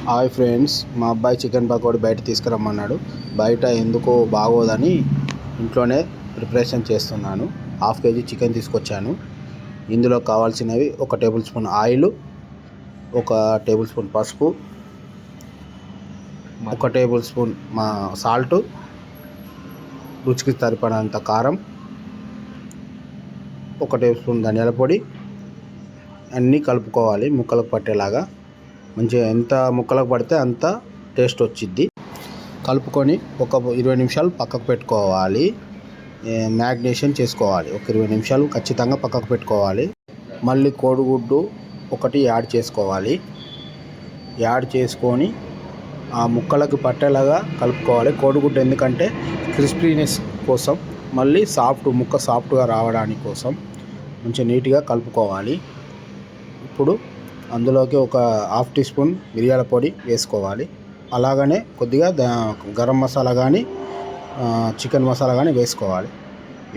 Hi friends, మా అబ్బాయి chicken pakodi బయట తీసుకురమ్మన్నాడు. బయట ఎందుకో బాగోదని ఇంట్లోనే ప్రిపరేషన్ చేస్తున్నాను. హాఫ్ కేజీ చికెన్ తీసుకొచ్చాను. ఇందులో కావాల్సినవి 1 table spoon oil, 1 table spoon పసుపు, 1 టేబుల్ స్పూన్ సాల్ట్, రుచికి సరిపడినంత కారం, 1 టేబుల్ స్పూన్ ధనియాల పొడి. అన్నీ కలుపుకోవాలి ముక్కలకు పట్టేలాగా. మంచిగా ఎంత ముక్కలకు పడితే అంత టేస్ట్ వచ్చిద్ది. కలుపుకొని ఒక 20 నిమిషాలు పక్కకు పెట్టుకోవాలి. మ్యాగ్నేషన్ చేసుకోవాలి. ఒక 20 నిమిషాలు ఖచ్చితంగా పక్కకు పెట్టుకోవాలి. మళ్ళీ కోడిగుడ్డు ఒకటి యాడ్ చేసుకోవాలి. యాడ్ చేసుకొని ఆ ముక్కలకు పట్టేలాగా కలుపుకోవాలి. కోడిగుడ్డు ఎందుకంటే క్రిస్పీనెస్ కోసం, మళ్ళీ ముక్క సాఫ్ట్గా రావడానికి కోసం మంచిగా నీట్గా కలుపుకోవాలి. ఇప్పుడు అందులోకి ఒక హాఫ్ టీ స్పూన్ మిరియాల పొడి వేసుకోవాలి. అలాగనే కొద్దిగా గరం మసాలా కానీ చికెన్ మసాలా కానీ వేసుకోవాలి.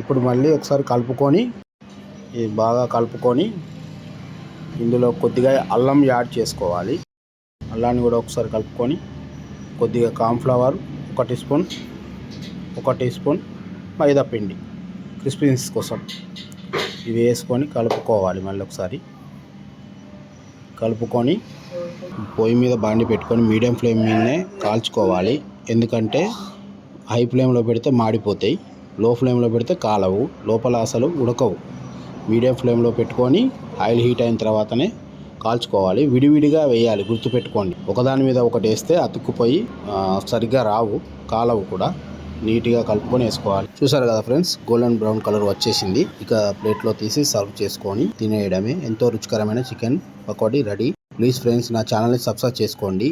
ఇప్పుడు మళ్ళీ ఒకసారి బాగా కలుపుకొని ఇందులో కొద్దిగా అల్లం యాడ్ చేసుకోవాలి. అల్లాన్ని కూడా ఒకసారి కలుపుకొని కొద్దిగా కార్న్ఫ్లవర్ 1 టీ స్పూన్ మైదా పిండి క్రిస్పీనెస్ కోసం ఇవి వేసుకొని కలుపుకోవాలి. మళ్ళీ ఒకసారి కలుపుకొని పొయ్యి మీద బాండి పెట్టుకొని మీడియం ఫ్లేమ్ మీదనే కాల్చుకోవాలి. ఎందుకంటే హై ఫ్లేమ్లో పెడితే మాడిపోతాయి, లో ఫ్లేమ్లో పెడితే కాలవు, లోపల అసలు ఉడకవు. మీడియం ఫ్లేమ్లో పెట్టుకొని ఆయిల్ హీట్ అయిన తర్వాతనే కాల్చుకోవాలి. విడివిడిగా వేయాలి, గుర్తుపెట్టుకోండి. ఒకదాని మీద ఒకటి వేస్తే అతుక్కుపోయి సరిగ్గా రావు, కాలవు కూడా. నీట్గా కలుపుకొని వేసుకోవాలి. చూసారు కదా ఫ్రెండ్స్, గోల్డెన్ బ్రౌన్ కలర్ వచ్చేసింది. ఇక ప్లేట్లో తీసి సర్వ్ చేసుకొని తినేయడమే. ఎంతో రుచికరమైన chicken pakodi ready. Please friends, నా ఛానల్ని సబ్స్క్రైబ్ చేసుకోండి.